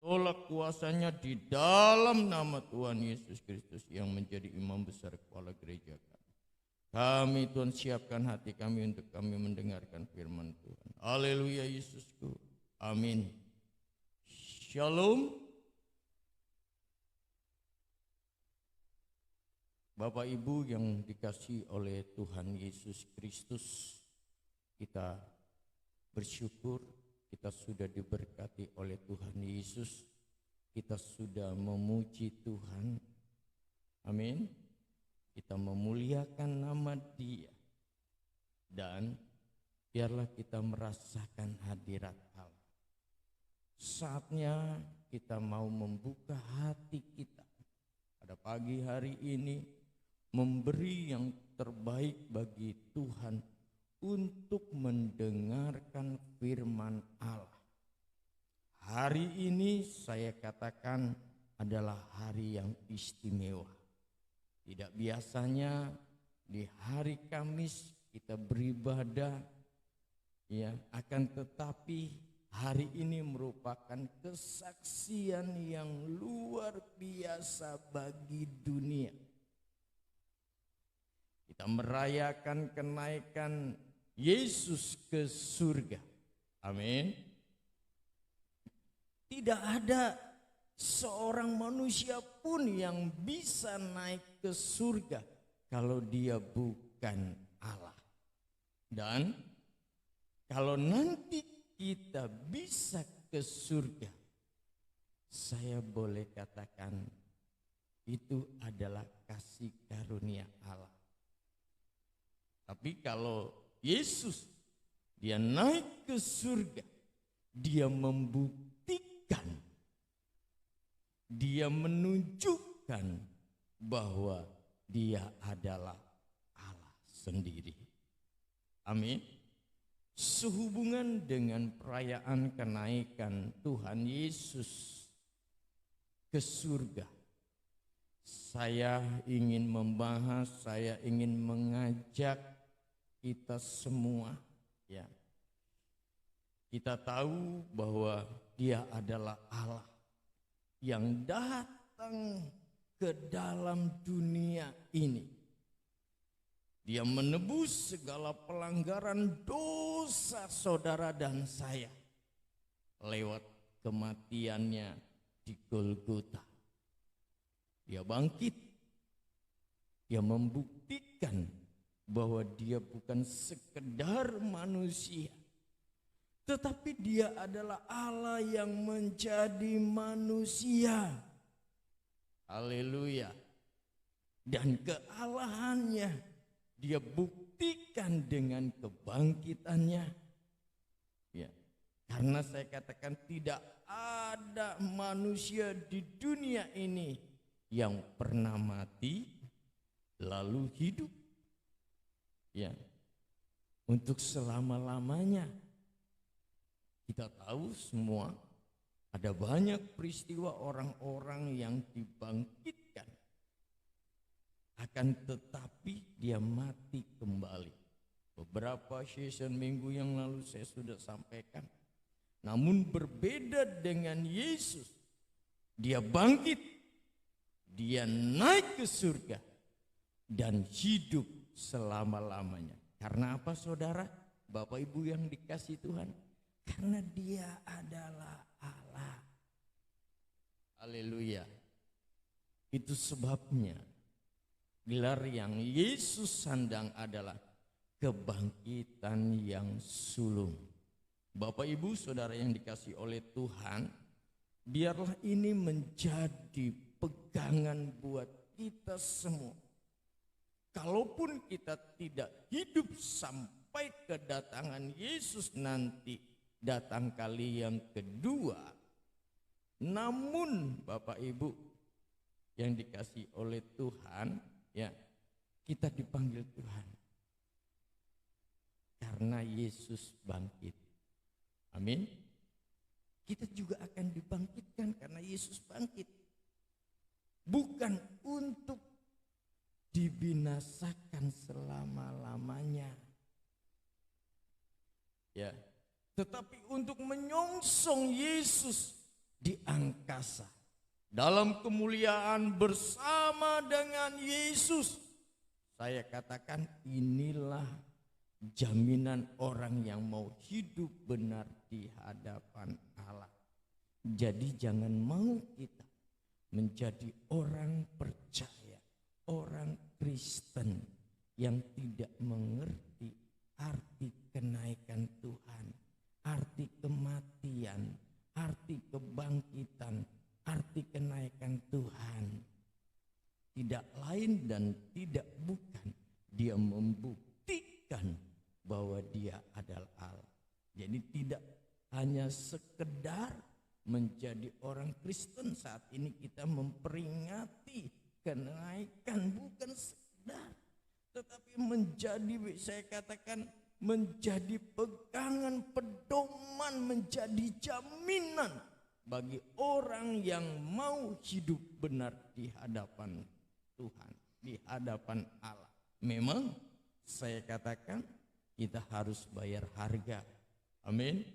tolak kuasanya di dalam nama Tuhan Yesus Kristus yang menjadi imam besar kepala gereja kami. Kami Tuhan siapkan hati kami untuk kami mendengarkan firman Tuhan. Haleluya Yesusku. Amin. Shalom. Bapak Ibu yang dikasihi oleh Tuhan Yesus Kristus, kita bersyukur kita sudah diberkati oleh Tuhan Yesus. Kita sudah memuji Tuhan. Amin. Kita memuliakan nama Dia. Dan biarlah kita merasakan hadirat Allah. Saatnya kita mau membuka hati kita pada pagi hari ini, memberi yang terbaik bagi Tuhan untuk mendengarkan firman Allah. Hari ini saya katakan adalah hari yang istimewa. Tidak biasanya di hari Kamis kita beribadah, ya, akan tetapi hari ini merupakan kesaksian yang luar biasa bagi dunia. Kita merayakan kenaikan Yesus ke surga. Amin. Tidak ada seorang manusia pun yang bisa naik ke surga kalau dia bukan Allah. Dan kalau nanti kita bisa ke surga, saya boleh katakan itu adalah kasih karunia Allah. Tapi kalau Yesus dia naik ke surga, dia membuktikan, dia menunjukkan bahwa dia adalah Allah sendiri. Amin. Sehubungan dengan perayaan kenaikan Tuhan Yesus ke surga, saya ingin membahas, saya ingin mengajak kita semua, ya. Kita tahu bahwa Dia adalah Allah yang datang ke dalam dunia ini. Dia menebus segala pelanggaran dosa saudara dan saya lewat kematiannya di Golgota. Dia bangkit. Dia membuktikan bahwa dia bukan sekedar manusia, tetapi dia adalah Allah yang menjadi manusia. Haleluya. Dan kealahannya dia buktikan dengan kebangkitannya. Ya, karena saya katakan tidak ada manusia di dunia ini yang pernah mati lalu hidup, ya, untuk selama-lamanya. Kita tahu semua ada banyak peristiwa orang-orang yang dibangkitkan, akan tetapi dia mati kembali. Beberapa session minggu yang lalu saya sudah sampaikan. Namun berbeda dengan Yesus, dia bangkit, dia naik ke surga dan hidup selama-lamanya. Karena apa saudara, Bapak Ibu yang dikasihi Tuhan? Karena dia adalah Allah. Haleluya. Itu sebabnya gelar yang Yesus sandang adalah kebangkitan yang sulung. Bapak Ibu saudara yang dikasihi oleh Tuhan, biarlah ini menjadi pegangan buat kita semua. Kalaupun kita tidak hidup sampai kedatangan Yesus nanti datang kali yang kedua, namun Bapak Ibu yang dikasihi oleh Tuhan, ya, kita dipanggil Tuhan karena Yesus bangkit. Amin. Kita juga akan dibangkitkan karena Yesus bangkit. Bukan untuk dibinasakan selama-lamanya, ya, tetapi untuk menyongsong Yesus di angkasa dalam kemuliaan bersama dengan Yesus. Saya katakan inilah jaminan orang yang mau hidup benar di hadapan Allah. Jadi jangan mau kita menjadi orang percaya, orang Kristen yang tidak mengerti arti kenaikan Tuhan, arti kematian, arti kebangkitan, arti kenaikan Tuhan. Tidak lain dan tidak bukan, dia membuktikan bahwa dia adalah Allah. Jadi tidak hanya sekedar menjadi orang Kristen, saat ini kita memperingati kenaikan, bukan sekedar, tetapi menjadi, saya katakan, menjadi pegangan, pedoman, menjadi jaminan bagi orang yang mau hidup benar di hadapan Tuhan, di hadapan Allah. Memang saya katakan kita harus bayar harga. Amin.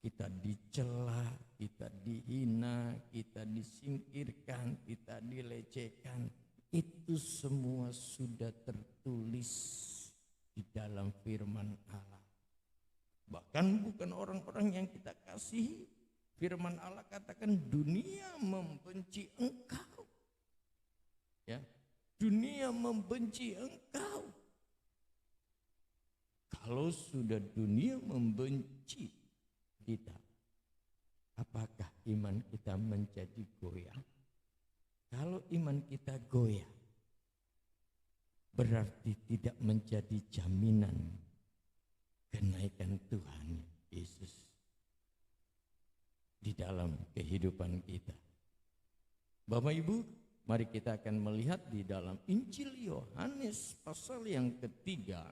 Kita dicela, kita dihina, kita disingkirkan, kita dilecehkan. Itu semua sudah tertulis di dalam firman Allah. Bahkan bukan orang-orang yang kita kasihi. Firman Allah katakan dunia membenci engkau. Ya, dunia membenci engkau. Kalau sudah dunia membenci kita, apakah iman kita menjadi goyah? Kalau iman kita goyah, berarti tidak menjadi jaminan kenaikan Tuhan Yesus di dalam kehidupan kita. Bapak Ibu, mari kita akan melihat di dalam Injil Yohanes pasal yang ketiga,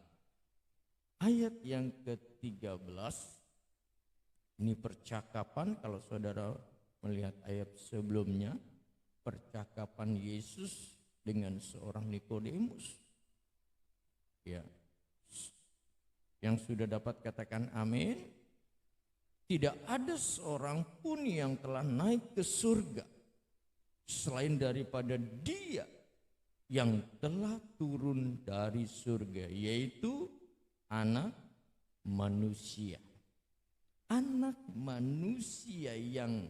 ayat yang ke-13. Ini percakapan, kalau saudara melihat ayat sebelumnya, percakapan Yesus dengan seorang Nikodemus. Ya, yang sudah dapat katakan amin. Tidak ada seorang pun yang telah naik ke surga selain daripada Dia yang telah turun dari surga, yaitu Anak Manusia. Anak manusia yang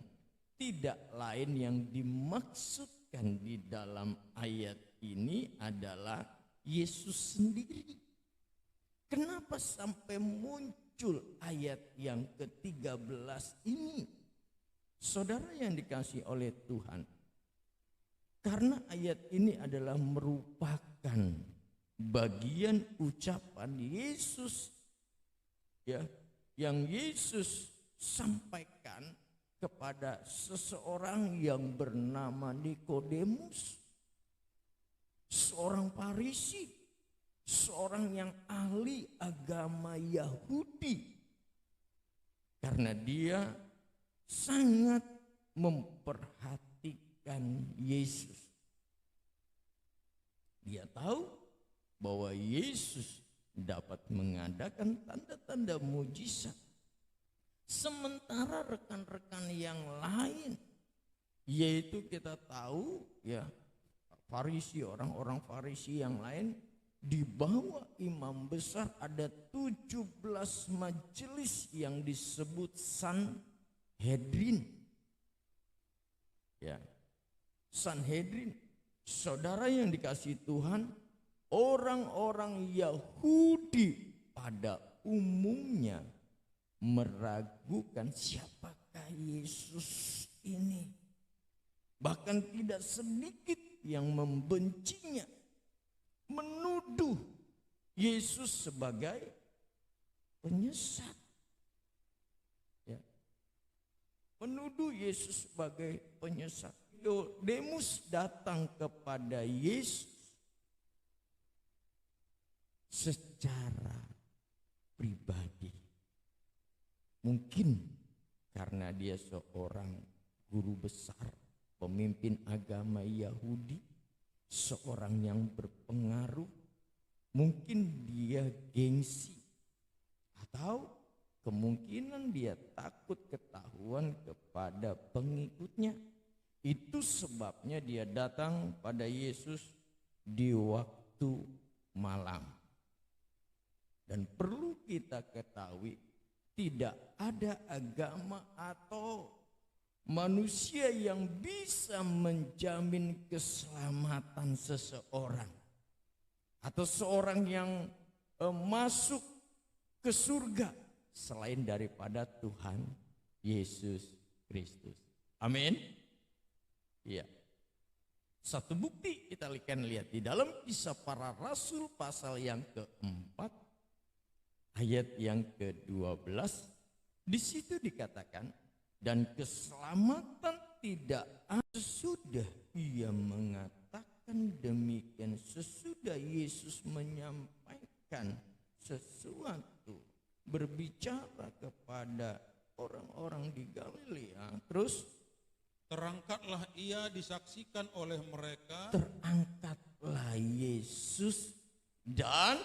tidak lain yang dimaksudkan di dalam ayat ini adalah Yesus sendiri. Kenapa sampai muncul ayat yang ke-13 ini? Saudara yang dikasihi oleh Tuhan, karena ayat ini adalah merupakan bagian ucapan Yesus, ya, yang Yesus sampaikan kepada seseorang yang bernama Nikodemus, seorang Farisi, seorang yang ahli agama Yahudi, karena dia sangat memperhatikan Yesus. Dia tahu bahwa Yesus dapat mengadakan tanda-tanda mujizat, sementara rekan-rekan yang lain, yaitu kita tahu ya, Farisi, orang-orang Farisi yang lain, di bawah imam besar ada 17 majelis yang disebut Sanhedrin. Ya, Sanhedrin. Saudara yang dikasihi Tuhan, orang-orang Yahudi pada umumnya meragukan siapakah Yesus ini. Bahkan tidak sedikit yang membencinya, menuduh Yesus sebagai penyesat. Ya. Menuduh Yesus sebagai penyesat. Nikodemus datang kepada Yesus secara pribadi. Mungkin karena dia seorang guru besar, pemimpin agama Yahudi, seorang yang berpengaruh, mungkin dia gengsi, atau kemungkinan dia takut ketahuan kepada pengikutnya. Itu sebabnya dia datang pada Yesus di waktu malam. Dan perlu kita ketahui, tidak ada agama atau manusia yang bisa menjamin keselamatan seseorang atau seorang yang masuk ke surga selain daripada Tuhan Yesus Kristus. Amin. Iya. Satu bukti kita akan lihat di dalam Kisah Para Rasul pasal yang keempat ayat yang ke-12. Di situ dikatakan, dan keselamatan tidak ada sesudah ia mengatakan demikian, sesudah Yesus menyampaikan sesuatu, berbicara kepada orang-orang di Galilea. Terus terangkatlah ia disaksikan oleh mereka. Terangkatlah Yesus dan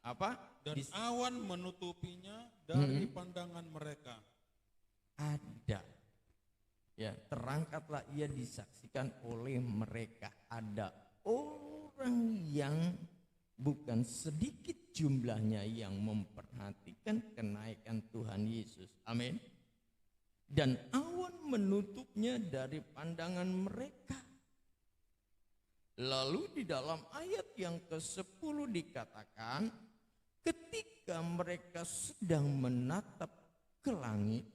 apa? Dan awan menutupinya dari pandangan mereka. Ada. Ya, terangkatlah ia disaksikan oleh mereka. Ada orang yang bukan sedikit jumlahnya yang memperhatikan kenaikan Tuhan Yesus. Amin. Dan awan menutupnya dari pandangan mereka. Lalu di dalam ayat yang ke-10 dikatakan, ketika mereka sedang menatap ke langit,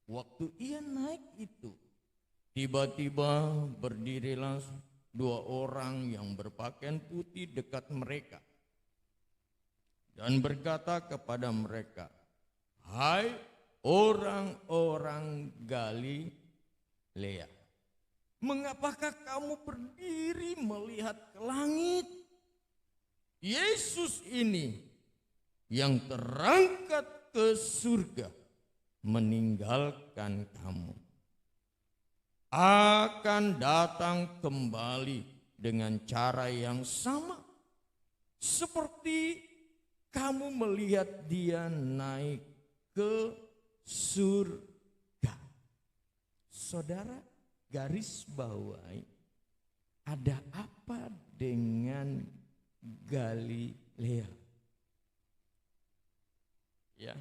waktu ia naik itu, tiba-tiba berdirilah dua orang yang berpakaian putih dekat mereka dan berkata kepada mereka, "Hai orang-orang Galilea, mengapakah kamu berdiri melihat ke langit? Yesus ini yang terangkat ke surga meninggalkan kamu, akan datang kembali dengan cara yang sama seperti kamu melihat dia naik ke surga." Saudara, garis bawahi, ada apa dengan Galilea? Ya,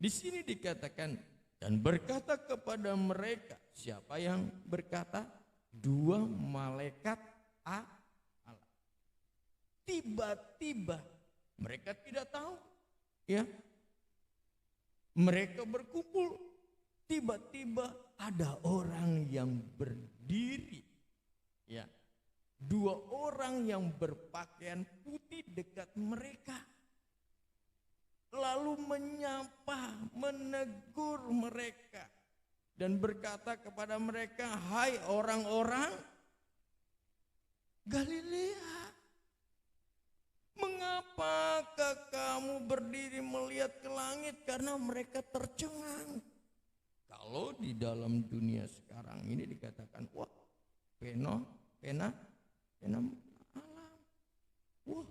di sini dikatakan, dan berkata kepada mereka. Siapa yang berkata? Dua malaikat Allah. Tiba-tiba mereka tidak tahu, ya. Mereka berkumpul, tiba-tiba ada orang yang berdiri, ya. Dua orang yang berpakaian putih dekat mereka, lalu menyapa, menegur mereka dan berkata kepada mereka, "Hai orang-orang Galilea, mengapakah kamu berdiri melihat ke langit?" Karena mereka tercengang. Kalau di dalam dunia sekarang ini dikatakan, wah, pena alam, wah,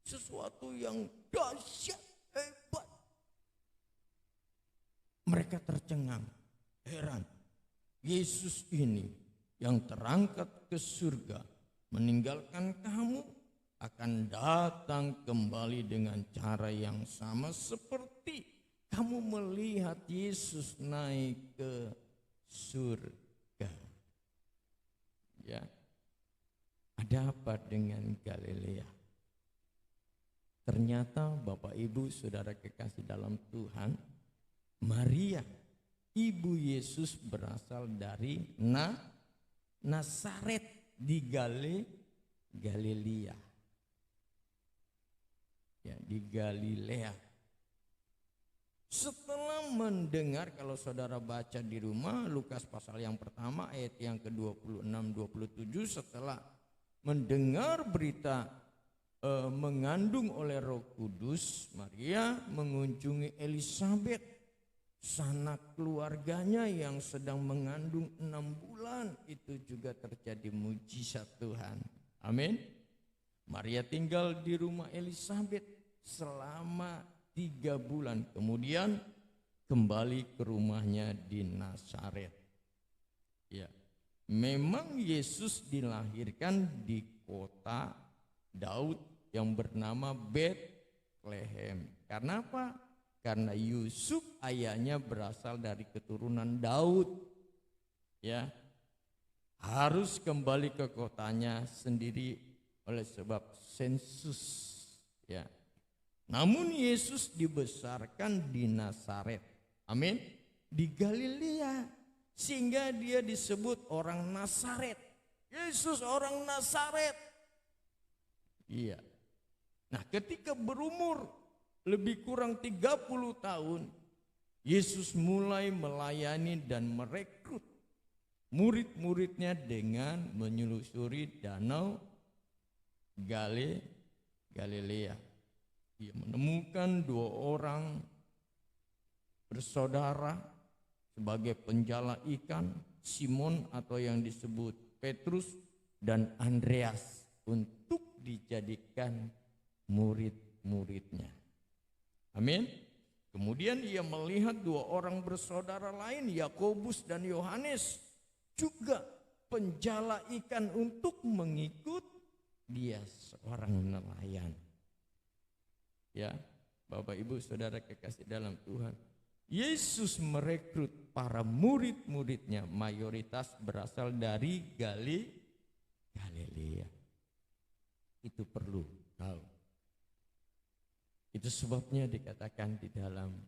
sesuatu yang dahsyat, hebat. Mereka tercengang, heran. Yesus ini yang terangkat ke surga meninggalkan kamu, akan datang kembali dengan cara yang sama seperti kamu melihat Yesus naik ke surga. Ya, ada apa dengan Galilea? Ternyata Bapak Ibu Saudara kekasih dalam Tuhan, Maria ibu Yesus berasal dari Nazaret di Galilea. Ya, di Galilea. Setelah mendengar, kalau saudara baca di rumah Lukas pasal yang pertama ayat yang ke-26-27, setelah mendengar berita mengandung oleh Roh Kudus, Maria mengunjungi Elisabet, sanak keluarganya yang sedang mengandung 6 bulan. Itu juga terjadi mujizat Tuhan. Amin. Maria tinggal di rumah Elisabet selama 3 bulan. Kemudian kembali ke rumahnya di Nazaret. Ya, memang Yesus dilahirkan di kota Daud yang bernama Betlehem. Karena apa? Karena Yusuf ayahnya berasal dari keturunan Daud. Ya, harus kembali ke kotanya sendiri oleh sebab sensus. Ya. Namun Yesus dibesarkan di Nazaret. Amin. Di Galilea, sehingga dia disebut orang Nazaret. Yesus orang Nazaret. Iya. Nah, ketika berumur lebih kurang 30 tahun, Yesus mulai melayani dan merekrut murid-muridnya dengan menyusuri danau Galilea. Dia menemukan 2 orang bersaudara sebagai penjala ikan, Simon atau yang disebut Petrus dan Andreas, untuk dijadikan murid-muridnya. Amin. Kemudian ia melihat 2 orang bersaudara lain, Yakobus dan Yohanes, juga penjala ikan, untuk mengikut dia, seorang nelayan. Ya, Bapak Ibu Saudara kekasih dalam Tuhan, Yesus merekrut para murid-muridnya, mayoritas berasal dari Galilea. Itu perlu tahu. Itu sebabnya dikatakan di dalam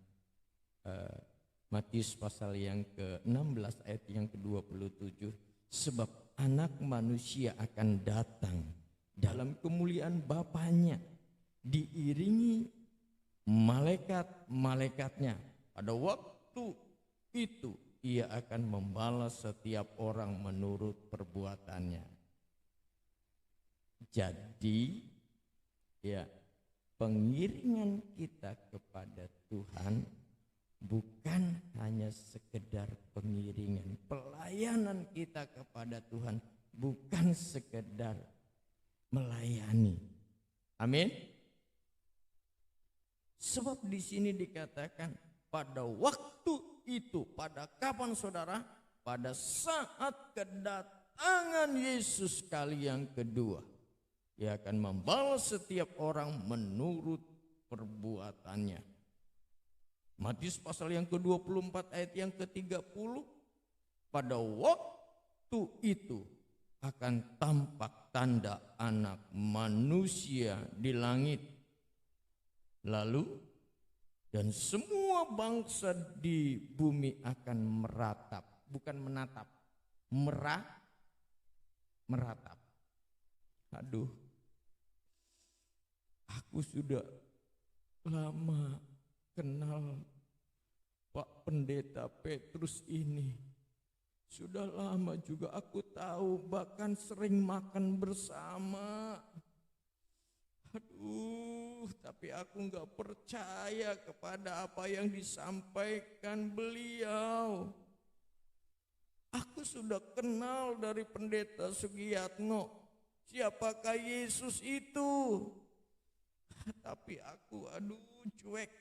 Matius pasal yang ke-16 ayat yang ke-27, sebab anak manusia akan datang dalam kemuliaan Bapanya, diiringi malaikat-malaikatnya. Pada waktu itu ia akan membalas setiap orang menurut perbuatannya. Jadi ya, pengiringan kita kepada Tuhan bukan hanya sekedar pengiringan. Pelayanan kita kepada Tuhan bukan sekedar melayani. Amin. Sebab di sini dikatakan pada waktu itu, pada kapan saudara? Pada saat kedatangan Yesus kali yang kedua. Dia akan membalas setiap orang menurut perbuatannya. Matius pasal yang ke-24 ayat yang ke-30, pada waktu itu akan tampak tanda anak manusia di langit. Lalu dan semua bangsa di bumi akan meratap, bukan menatap, meratap. Aduh, aku sudah lama kenal Pak Pendeta Petrus ini. Sudah lama juga aku tahu, bahkan sering makan bersama. Aduh, tapi aku nggak percaya kepada apa yang disampaikan beliau. Aku sudah kenal dari Pendeta Sugiyatno, siapakah Yesus itu. Tapi aku cuek.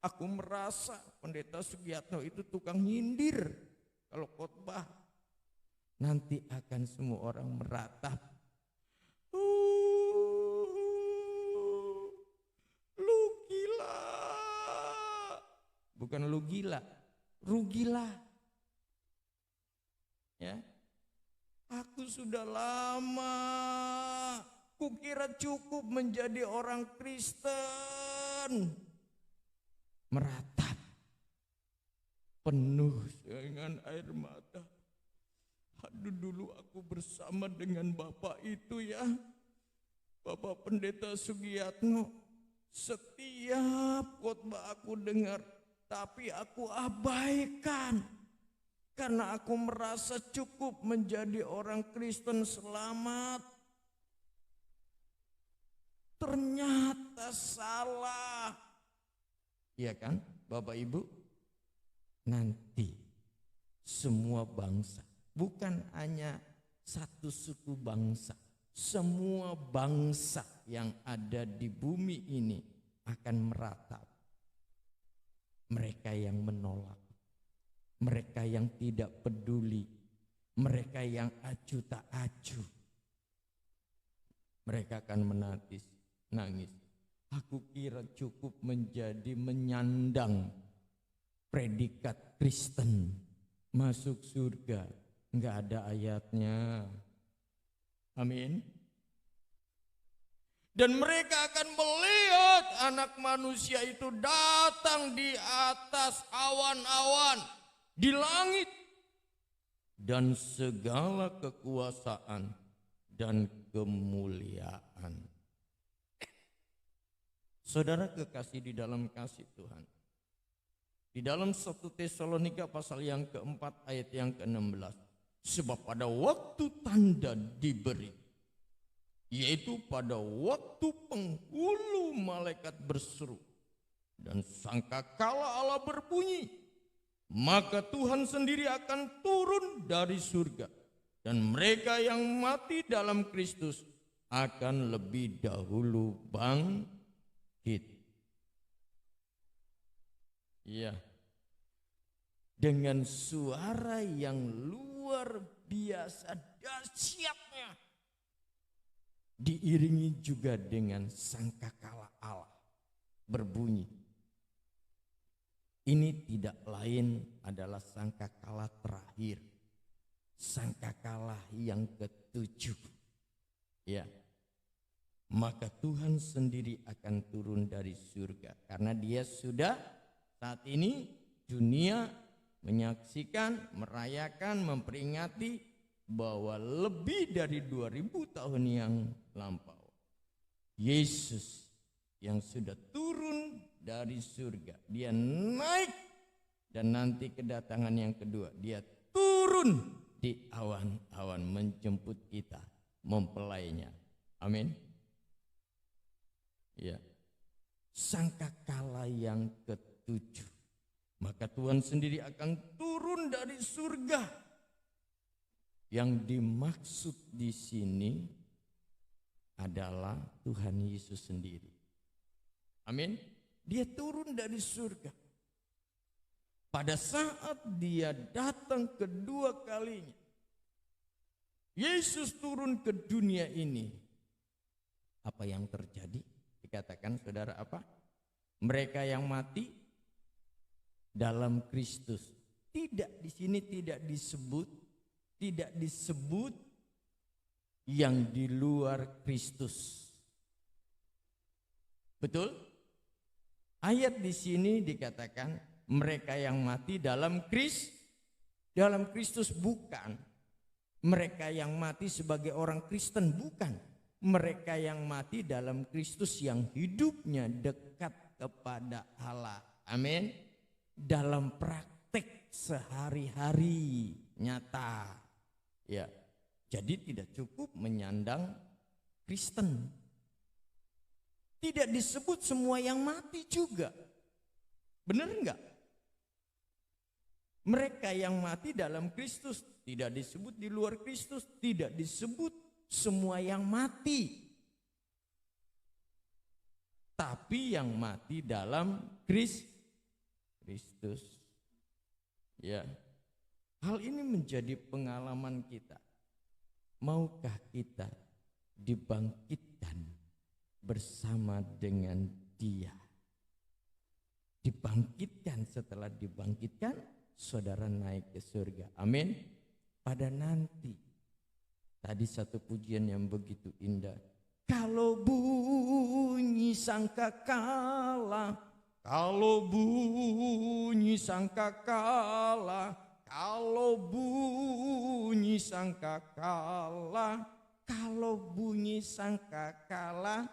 Aku merasa Pendeta Sugiyatno itu tukang nyindir. Kalau khotbah nanti akan semua orang meratap. Lu gila. Bukan lu gila, rugilah. Ya. Aku sudah lama kukira cukup menjadi orang Kristen. Meratap penuh dengan air mata. Aduh, dulu aku bersama dengan Bapak itu ya, Bapak Pendeta Sugiyatno. Setiap khotbah aku dengar, tapi aku abaikan. Karena aku merasa cukup menjadi orang Kristen selamat. Ternyata salah. Iya kan Bapak Ibu? Nanti semua bangsa, bukan hanya satu suku bangsa, semua bangsa yang ada di bumi ini akan meratap. mereka yang menolak, mereka yang tidak peduli, mereka yang acuh tak acuh. Mereka akan nangis. Aku kira cukup menjadi menyandang predikat Kristen masuk surga. Enggak ada ayatnya. Amin. Dan mereka akan melihat anak manusia itu datang di atas awan-awan, di langit. Dan segala kekuasaan dan kemuliaan. Saudara kekasih di dalam kasih Tuhan. Di dalam 1 Tesalonika pasal yang keempat ayat yang ke-16. Sebab pada waktu tanda diberi, yaitu pada waktu penghulu malaikat berseru dan sangkakala Allah berbunyi, maka Tuhan sendiri akan turun dari surga, dan mereka yang mati dalam Kristus akan lebih dahulu bangkit. Ya, dengan suara yang luar biasa dahsyatnya, diiringi juga dengan sangkakala Allah berbunyi. Ini tidak lain adalah sangkakala terakhir, sangkakala yang ke-7. Ya, maka Tuhan sendiri akan turun dari surga, karena Dia sudah saat ini dunia menyaksikan, merayakan, memperingati bahwa lebih dari 2000 tahun yang lampau, Yesus yang sudah turun dari surga, Dia naik, dan nanti kedatangan yang kedua, Dia turun di awan-awan menjemput kita, mempelainya. Amin. Ya, sangkakala yang ke-7, maka Tuhan sendiri akan turun dari surga. Yang dimaksud di sini adalah Tuhan Yesus sendiri. Amin. Dia turun dari surga. Pada saat Dia datang kedua kalinya, Yesus turun ke dunia ini. Apa yang terjadi? Dikatakan saudara apa? Mereka yang mati dalam Kristus. Tidak, di sini tidak disebut yang di luar Kristus. Betul? Ayat di sini dikatakan mereka yang mati dalam Kristus, bukan. Mereka yang mati sebagai orang Kristen, bukan. Mereka yang mati dalam Kristus yang hidupnya dekat kepada Allah. Amin. Dalam praktek sehari-hari nyata. Ya. Jadi tidak cukup menyandang Kristen. Tidak disebut semua yang mati juga. Benar enggak? Mereka yang mati dalam Kristus tidak disebut di luar Kristus, tidak disebut semua yang mati. Tapi yang mati dalam Kristus. Ya. Hal ini menjadi pengalaman kita. Maukah kita dibangkitkan bersama dengan Dia? Dibangkitkan, setelah dibangkitkan, saudara naik ke surga. Amin. Pada nanti. Tadi satu pujian yang begitu indah. Kalau bunyi sangkakala, kalau bunyi sangkakala, kalau bunyi sangkakala, kalau bunyi sangkakala,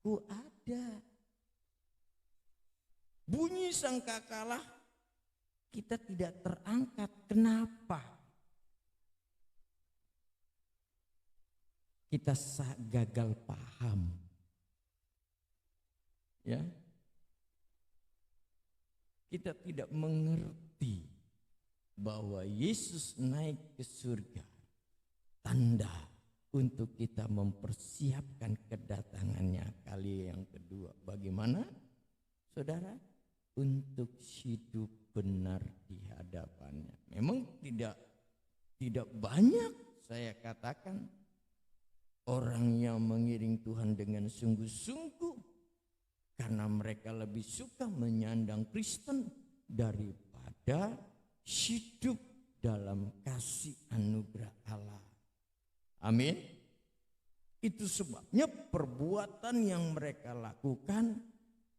ku ada. Bunyi sangkakala, kita tidak terangkat. Kenapa? Kita gagal paham. Ya. Kita tidak mengerti bahwa Yesus naik ke surga. Tanda untuk kita mempersiapkan kedatangannya kali yang kedua. Bagaimana, saudara? untuk hidup benar di hadapannya. Memang tidak banyak, saya katakan, orang yang mengiring Tuhan dengan sungguh-sungguh, karena mereka lebih suka menyandang Kristen daripada hidup dalam kasih anugerah Allah. Amin. Itu sebabnya perbuatan yang mereka lakukan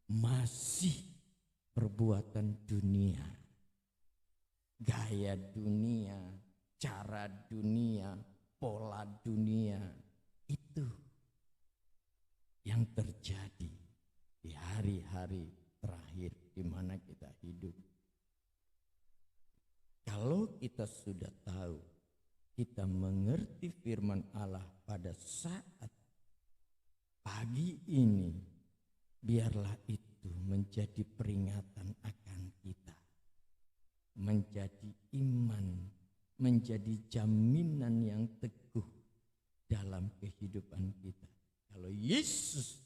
masih perbuatan dunia, gaya dunia, cara dunia, pola dunia. Itu yang terjadi di hari-hari terakhir di mana kita hidup. Kalau kita sudah tahu, kita mengerti firman Allah pada saat pagi ini, biarlah itu menjadi peringatan akan kita, menjadi iman, menjadi jaminan yang teguh dalam kehidupan kita. Kalau Yesus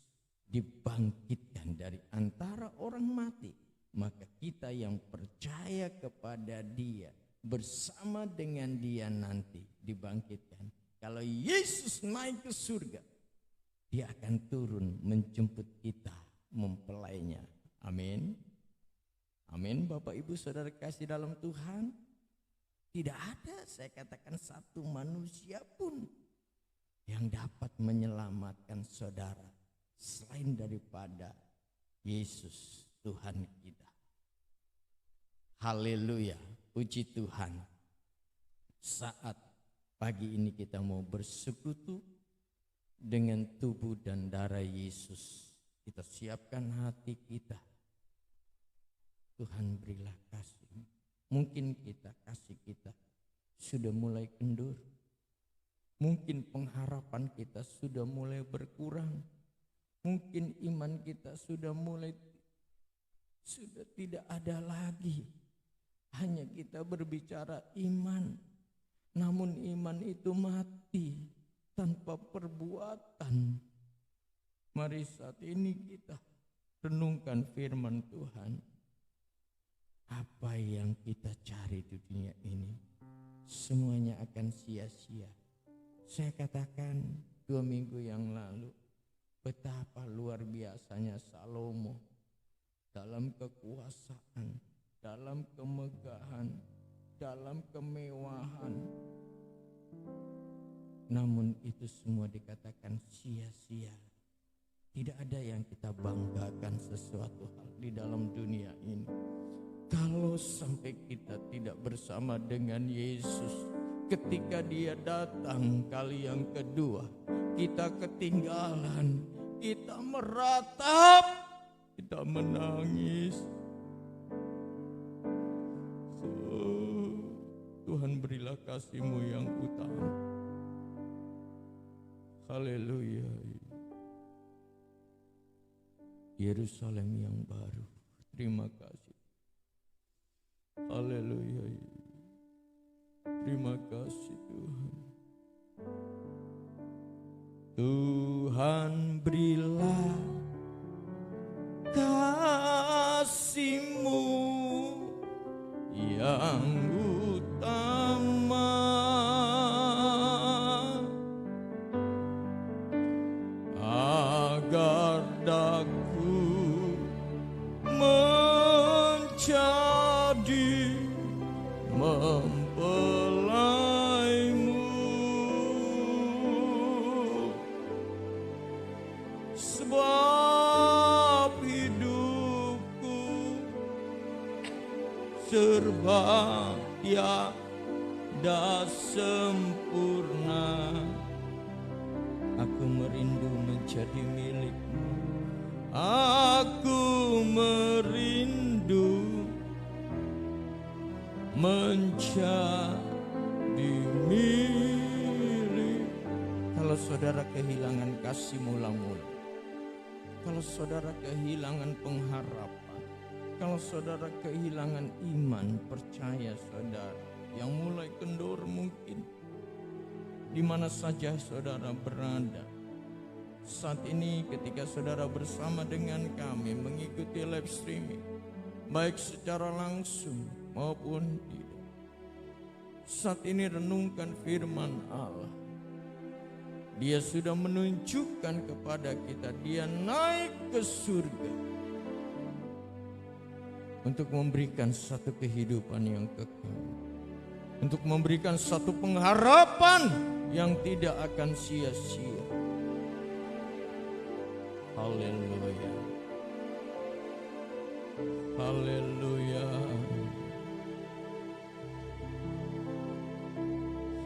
dibangkitkan dari antara orang mati, maka kita yang percaya kepada Dia bersama dengan Dia nanti dibangkitkan. Kalau Yesus naik ke surga, Dia akan turun menjemput kita, mempelainya. Amin. Amin. Bapak Ibu Saudara kasih dalam Tuhan, tidak ada, saya katakan, satu manusia pun yang dapat menyelamatkan saudara selain daripada Yesus Tuhan kita. Haleluya, puji Tuhan. Saat pagi ini kita mau bersekutu dengan tubuh dan darah Yesus, kita siapkan hati kita. Tuhan berilah kasih. Mungkin kasih kita sudah mulai kendur. Mungkin pengharapan kita sudah mulai berkurang. Mungkin iman kita sudah tidak ada lagi. Hanya kita berbicara iman, namun iman itu mati tanpa perbuatan. Mari saat ini kita renungkan firman Tuhan. Apa yang kita cari di dunia ini, semuanya akan sia-sia. Saya katakan 2 minggu yang lalu, betapa luar biasanya Salomo dalam kekuasaan, dalam kemegahan, dalam kemewahan. Namun itu semua dikatakan sia-sia. Tidak ada yang kita banggakan sesuatu hal di dalam dunia ini. Kalau sampai kita tidak bersama dengan Yesus ketika Dia datang kali yang kedua, kita ketinggalan, kita meratap, kita menangis. Tuhan berilah kasih-Mu yang utama. Haleluya. Yerusalem yang baru, terima kasih. Haleluya. Terima kasih Tuhan. Tuhan berilah kasih-Mu yang utama, agar daku menjadi mempelai-Mu, sebab hidupku serba tiada sempurna. Aku merindu menjadi milik-Mu, aku merindu menjadi milik. Kalau saudara kehilangan kasih mula-mula, kalau saudara kehilangan pengharapan, kalau saudara kehilangan iman, percaya saudara yang mulai kendor mungkin, di mana saja saudara berada. Saat ini ketika saudara bersama dengan kami mengikuti live streaming, baik secara langsung maupun tidak. Saat ini renungkan firman Allah. Dia sudah menunjukkan kepada kita dia naik ke surga untuk memberikan satu kehidupan yang kekal, untuk memberikan satu pengharapan yang tidak akan sia-sia. Haleluya. Haleluya.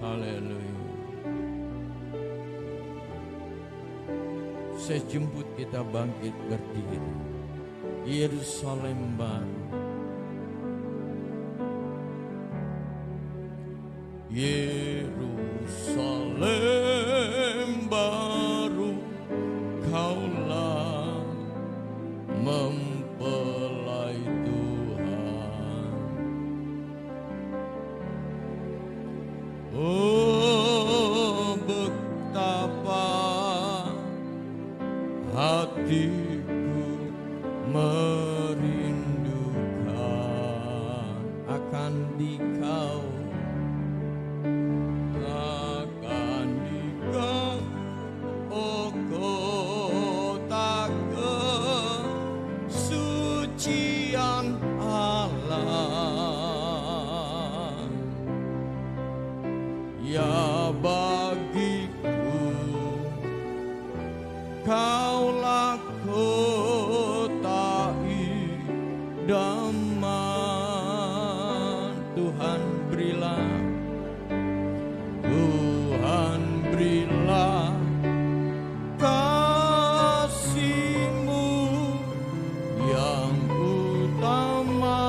Haleluya. Saya jemput kita bangkit berdiri. Yerusalem baru. Yerusalem baru, kaulah mempelai Tuhan. Oh, betapa hatiku merindukan akan dikau, akan dikau, oh kota kesucian Allah. Ya bagiku kaulah kota idaman. Tuhan berilah, Tuhan berilah kasih-Mu yang utama,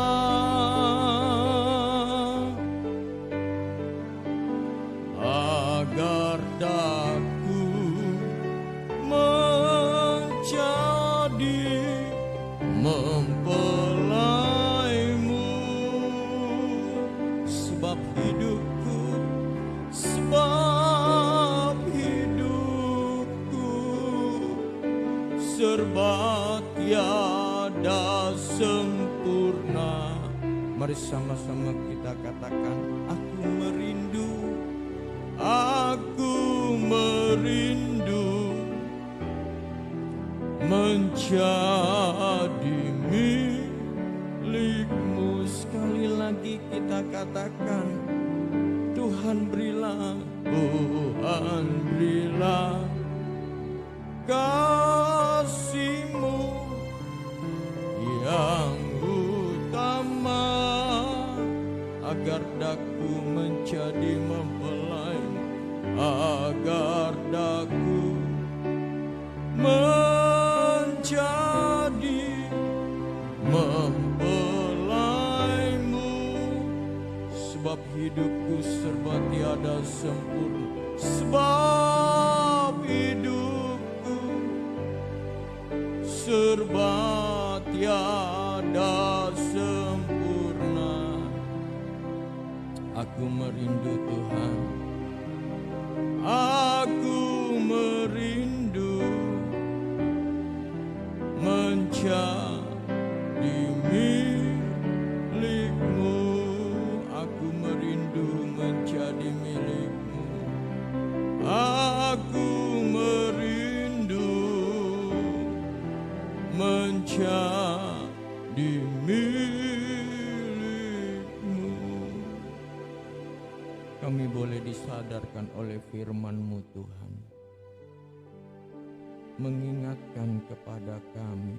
agar daku menjadi mempelai-Mu. Sebab hidupku serba tiada sempurna. Mari sama-sama kita katakan, aku merindu menjadi milik-Mu. Sekali lagi kita katakan, Tuhan berilah, Tuhan berilah kasih-Mu yang utama, agar daku menjadi mempelai-Mu, agar daku menjadi mempelai-Mu. Sebab hidupku serba tiada sempurna, sebab hidupku serba tiada sempurna. Aku merindu Tuhan, aku merindu menjadi milik-Mu. Aku merindu menjadi milik-Mu. Aku merindu menjadi milik-Mu. Kami boleh disadarkan oleh firman-Mu Tuhan, mengingatkan kepada kami